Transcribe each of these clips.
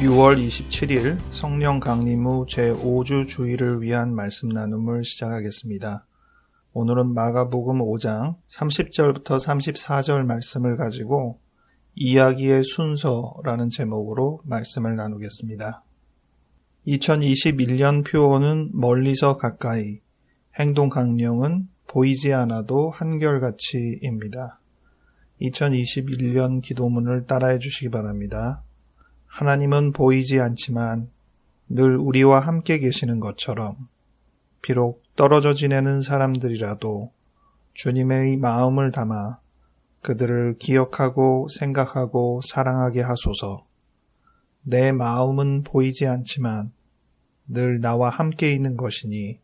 6월 27일 성령 강림 후 제5주 주일을 위한 말씀 나눔을 시작하겠습니다. 오늘은 마가복음 5장 30절부터 34절 말씀을 가지고 이야기의 순서라는 제목으로 말씀을 나누겠습니다. 2021년 표어는 멀리서 가까이, 행동 강령은 보이지 않아도 한결같이입니다. 2021년 기도문을 따라해 주시기 바랍니다. 하나님은 보이지 않지만 늘 우리와 함께 계시는 것처럼 비록 떨어져 지내는 사람들이라도 주님의 마음을 담아 그들을 기억하고 생각하고 사랑하게 하소서. 내 마음은 보이지 않지만 늘 나와 함께 있는 것이니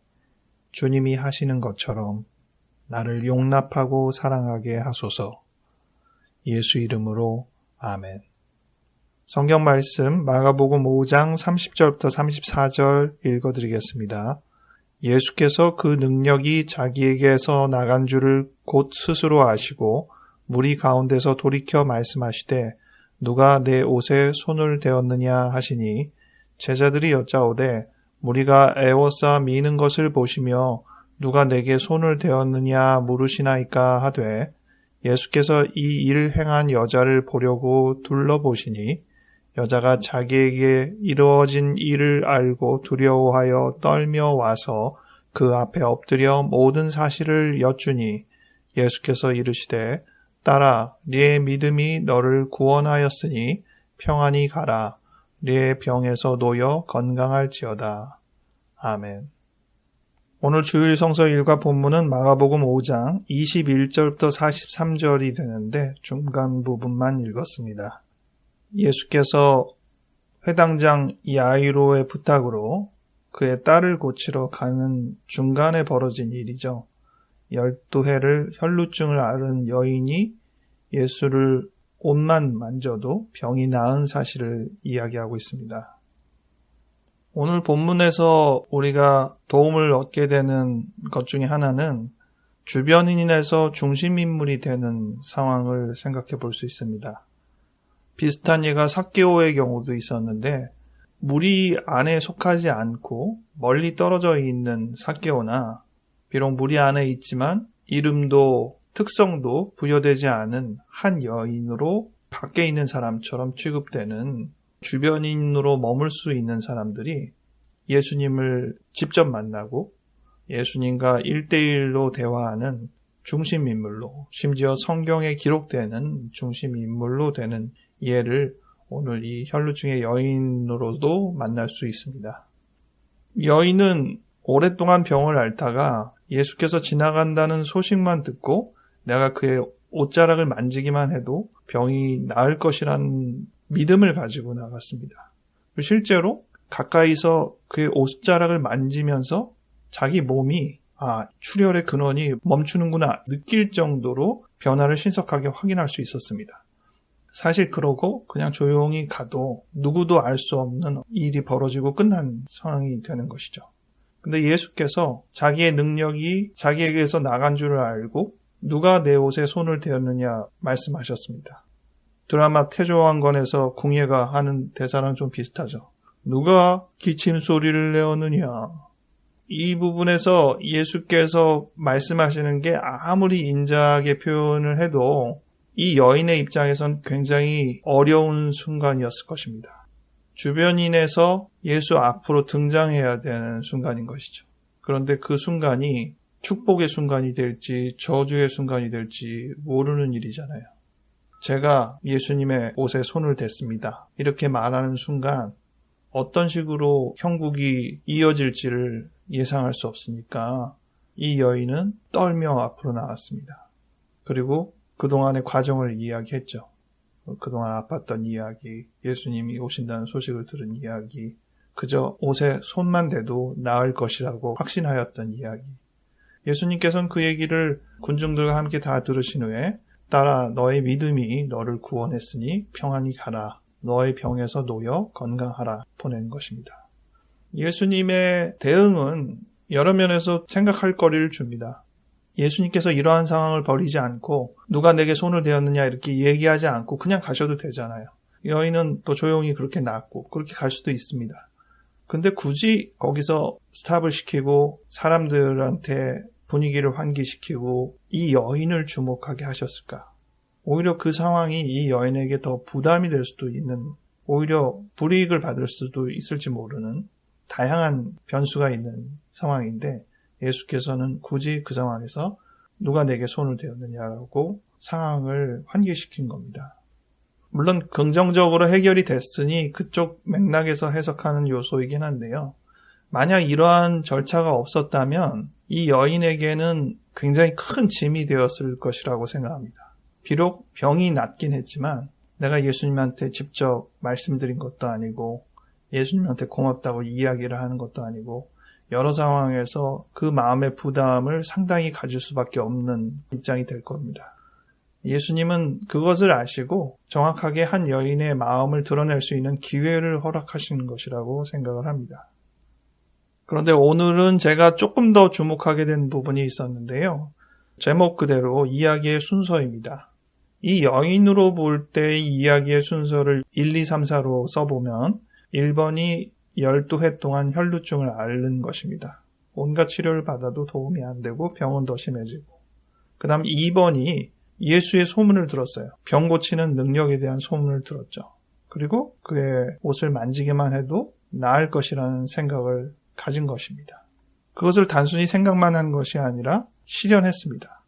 주님이 하시는 것처럼 나를 용납하고 사랑하게 하소서. 예수 이름으로 아멘. 성경 말씀 마가복음 5장 30절부터 34절 읽어드리겠습니다. 예수께서 그 능력이 자기에게서 나간 줄을 곧 스스로 아시고 무리 가운데서 돌이켜 말씀하시되 누가 내 옷에 손을 대었느냐 하시니 제자들이 여짜오되 무리가 애워싸 미는 것을 보시며 누가 내게 손을 대었느냐 물으시나이까 하되 예수께서 이 일을 행한 여자를 보려고 둘러보시니 여자가 자기에게 이루어진 일을 알고 두려워하여 떨며 와서 그 앞에 엎드려 모든 사실을 여쭈니 예수께서 이르시되 딸아, 네의 믿음이 너를 구원하였으니 평안히 가라. 네의 병에서 놓여 건강할지어다. 아멘. 오늘 주일 성서 일과 본문은 마가복음 5장 21절부터 43절이 되는데 중간 부분만 읽었습니다. 예수께서 회당장 야이로의 부탁으로 그의 딸을 고치러 가는 중간에 벌어진 일이죠. 12해를 혈루증을 앓은 여인이 예수를 옷만 만져도 병이 나은 사실을 이야기하고 있습니다. 오늘 본문에서 우리가 도움을 얻게 되는 것 중에 하나는 주변인에서 중심인물이 되는 상황을 생각해 볼 수 있습니다. 비슷한 예가 삭개오의 경우도 있었는데 무리 안에 속하지 않고 멀리 떨어져 있는 삭개오나 비록 무리 안에 있지만 이름도 특성도 부여되지 않은 한 여인으로 밖에 있는 사람처럼 취급되는 주변인으로 머물 수 있는 사람들이 예수님을 직접 만나고 예수님과 1대1로 대화하는 중심인물로, 심지어 성경에 기록되는 중심인물로 되는 예를 오늘 이 혈루증의 여인으로도 만날 수 있습니다. 여인은 오랫동안 병을 앓다가 예수께서 지나간다는 소식만 듣고 내가 그의 옷자락을 만지기만 해도 병이 나을 것이라는 믿음을 가지고 나갔습니다. 실제로 가까이서 그의 옷자락을 만지면서 자기 몸이 출혈의 근원이 멈추는구나 느낄 정도로 변화를 신속하게 확인할 수 있었습니다. 사실 그러고 그냥 조용히 가도 누구도 알 수 없는 일이 벌어지고 끝난 상황이 되는 것이죠. 근데 예수께서 자기의 능력이 자기에게서 나간 줄을 알고 누가 내 옷에 손을 대었느냐 말씀하셨습니다. 드라마 태조왕건에서 궁예가 하는 대사랑 좀 비슷하죠. 누가 기침 소리를 내었느냐. 이 부분에서 예수께서 말씀하시는 게 아무리 인자하게 표현을 해도 이 여인의 입장에선 굉장히 어려운 순간이었을 것입니다. 주변인에서 예수 앞으로 등장해야 되는 순간인 것이죠. 그런데 그 순간이 축복의 순간이 될지 저주의 순간이 될지 모르는 일이잖아요. 제가 예수님의 옷에 손을 댔습니다. 이렇게 말하는 순간 어떤 식으로 형국이 이어질지를 예상할 수 없으니까 이 여인은 떨며 앞으로 나왔습니다. 그리고 그동안의 과정을 이야기했죠. 그동안 아팠던 이야기, 예수님이 오신다는 소식을 들은 이야기, 그저 옷에 손만 대도 나을 것이라고 확신하였던 이야기. 예수님께서는 그 얘기를 군중들과 함께 다 들으신 후에 딸아, 너의 믿음이 너를 구원했으니 평안히 가라. 너의 병에서 놓여 건강하라 보낸 것입니다. 예수님의 대응은 여러 면에서 생각할 거리를 줍니다. 예수님께서 이러한 상황을 버리지 않고 누가 내게 손을 대었느냐 이렇게 얘기하지 않고 그냥 가셔도 되잖아요. 여인은 또 조용히 그렇게 놨고 그렇게 갈 수도 있습니다. 근데 굳이 거기서 스탑을 시키고 사람들한테 분위기를 환기시키고 이 여인을 주목하게 하셨을까? 오히려 그 상황이 이 여인에게 더 부담이 될 수도 있는, 오히려 불이익을 받을 수도 있을지 모르는 다양한 변수가 있는 상황인데 예수께서는 굳이 그 상황에서 누가 내게 손을 대었느냐고 상황을 환기시킨 겁니다. 물론 긍정적으로 해결이 됐으니 그쪽 맥락에서 해석하는 요소이긴 한데요. 만약 이러한 절차가 없었다면 이 여인에게는 굉장히 큰 짐이 되었을 것이라고 생각합니다. 비록 병이 낫긴 했지만 내가 예수님한테 직접 말씀드린 것도 아니고 예수님한테 고맙다고 이야기를 하는 것도 아니고 여러 상황에서 그 마음의 부담을 상당히 가질 수밖에 없는 입장이 될 겁니다. 예수님은 그것을 아시고 정확하게 한 여인의 마음을 드러낼 수 있는 기회를 허락하시는 것이라고 생각을 합니다. 그런데 오늘은 제가 조금 더 주목하게 된 부분이 있었는데요. 제목 그대로 이야기의 순서입니다. 이 여인으로 볼 때 이 이야기의 순서를 1, 2, 3, 4로 써보면 1번이 12해 동안 혈루증을 앓는 것입니다. 온갖 치료를 받아도 도움이 안 되고 병은 더 심해지고, 그 다음 2번이 예수의 소문을 들었어요. 병 고치는 능력에 대한 소문을 들었죠. 그리고 그의 옷을 만지기만 해도 나을 것이라는 생각을 가진 것입니다. 그것을 단순히 생각만 한 것이 아니라 실현했습니다.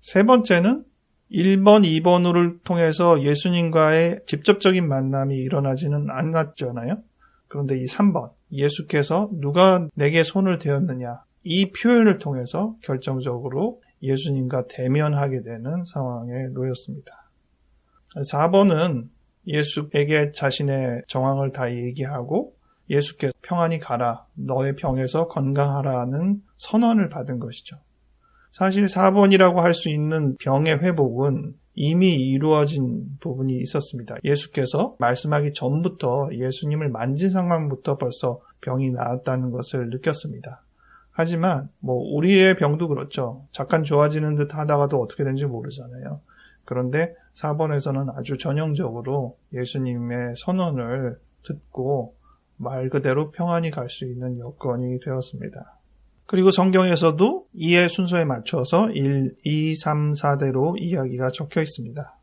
세 번째는 1번, 2번을 통해서 예수님과의 직접적인 만남이 일어나지는 않았잖아요. 그런데 이 3번, 예수께서 누가 내게 손을 대었느냐, 이 표현을 통해서 결정적으로 예수님과 대면하게 되는 상황에 놓였습니다. 4번은 예수에게 자신의 정황을 다 얘기하고 예수께서 평안히 가라, 너의 병에서 건강하라는 선언을 받은 것이죠. 사실 4번이라고 할 수 있는 병의 회복은 이미 이루어진 부분이 있었습니다. 예수께서 말씀하기 전부터 예수님을 만진 상황부터 벌써 병이 나았다는 것을 느꼈습니다. 하지만 우리의 병도 그렇죠. 잠깐 좋아지는 듯 하다가도 어떻게 되는지 모르잖아요. 그런데 4번에서는 아주 전형적으로 예수님의 선언을 듣고 말 그대로 평안히 갈 수 있는 여건이 되었습니다. 그리고 성경에서도 이의 순서에 맞춰서 1, 2, 3, 4대로 이야기가 적혀 있습니다.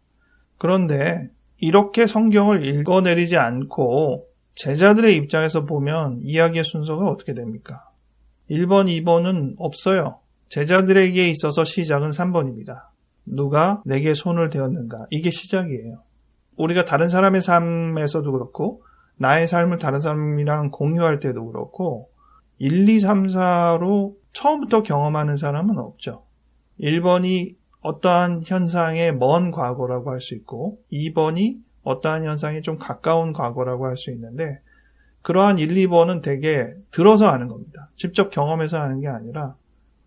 그런데 이렇게 성경을 읽어내리지 않고 제자들의 입장에서 보면 이야기의 순서가 어떻게 됩니까? 1번, 2번은 없어요. 제자들에게 있어서 시작은 3번입니다. 누가 내게 손을 대었는가? 이게 시작이에요. 우리가 다른 사람의 삶에서도 그렇고 나의 삶을 다른 사람이랑 공유할 때도 그렇고 1, 2, 3, 4로 처음부터 경험하는 사람은 없죠. 1번이 어떠한 현상의 먼 과거라고 할 수 있고 2번이 어떠한 현상이 좀 가까운 과거라고 할 수 있는데 그러한 1, 2번은 되게 들어서 아는 겁니다. 직접 경험해서 아는 게 아니라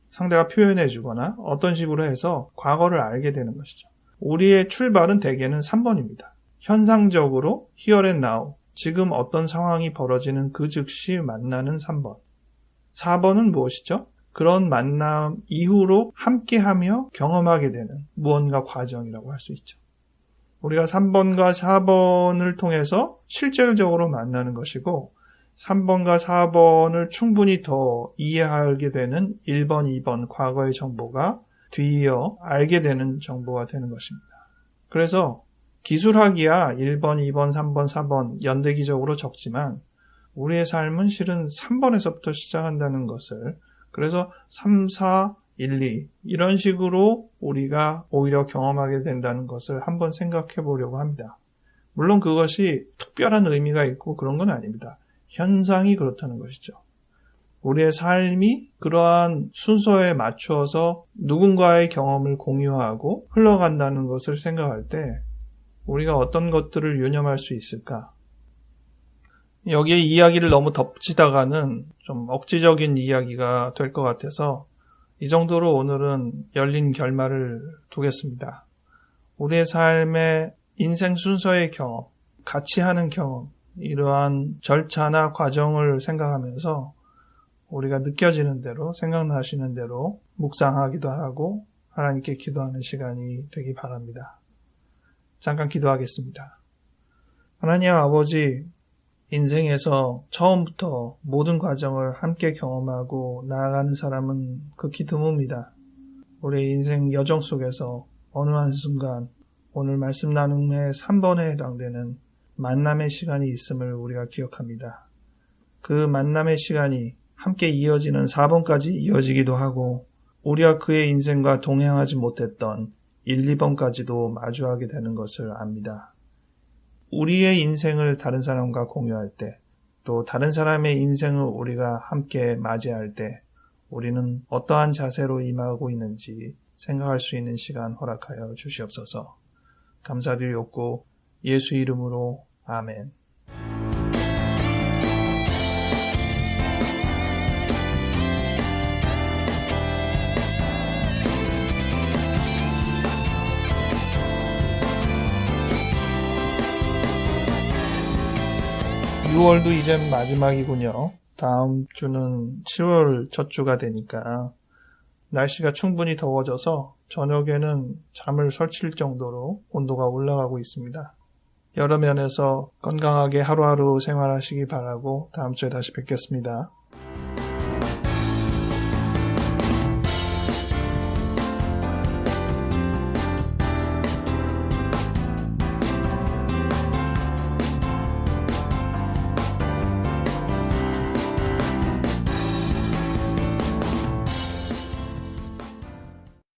상대가 표현해 주거나 어떤 식으로 해서 과거를 알게 되는 것이죠. 우리의 출발은 대개는 3번입니다. 현상적으로 here and now, 지금 어떤 상황이 벌어지는 그 즉시 만나는 3번. 4번은 무엇이죠? 그런 만남 이후로 함께하며 경험하게 되는 무언가 과정이라고 할 수 있죠. 우리가 3번과 4번을 통해서 실질적으로 만나는 것이고 3번과 4번을 충분히 더 이해하게 되는 1번, 2번 과거의 정보가 뒤이어 알게 되는 정보가 되는 것입니다. 그래서 기술학이야 1번, 2번, 3번, 4번 연대기적으로 적지만 우리의 삶은 실은 3번에서부터 시작한다는 것을, 그래서 3, 4, 1, 2 이런 식으로 우리가 오히려 경험하게 된다는 것을 한번 생각해 보려고 합니다. 물론 그것이 특별한 의미가 있고 그런 건 아닙니다. 현상이 그렇다는 것이죠. 우리의 삶이 그러한 순서에 맞추어서 누군가의 경험을 공유하고 흘러간다는 것을 생각할 때 우리가 어떤 것들을 유념할 수 있을까? 여기에 이야기를 너무 덮치다가는 좀 억지적인 이야기가 될 것 같아서 이 정도로 오늘은 열린 결말을 두겠습니다. 우리의 삶의 인생 순서의 경험, 같이 하는 경험, 이러한 절차나 과정을 생각하면서 우리가 느껴지는 대로, 생각나시는 대로 묵상하기도 하고 하나님께 기도하는 시간이 되기 바랍니다. 잠깐 기도하겠습니다. 하나님 아버지, 인생에서 처음부터 모든 과정을 함께 경험하고 나아가는 사람은 극히 드뭅니다. 우리의 인생 여정 속에서 어느 한순간 오늘 말씀 나눔의 3번에 해당되는 만남의 시간이 있음을 우리가 기억합니다. 그 만남의 시간이 함께 이어지는 4번까지 이어지기도 하고 우리가 그의 인생과 동행하지 못했던 1, 2번까지도 마주하게 되는 것을 압니다. 우리의 인생을 다른 사람과 공유할 때, 또 다른 사람의 인생을 우리가 함께 맞이할 때 우리는 어떠한 자세로 임하고 있는지 생각할 수 있는 시간 허락하여 주시옵소서. 감사드리옵고 예수 이름으로 아멘. 6월도 이제 마지막이군요. 다음 주는 7월 첫 주가 되니까 날씨가 충분히 더워져서 저녁에는 잠을 설칠 정도로 온도가 올라가고 있습니다. 여러 면에서 건강하게 하루하루 생활하시기 바라고 다음 주에 다시 뵙겠습니다.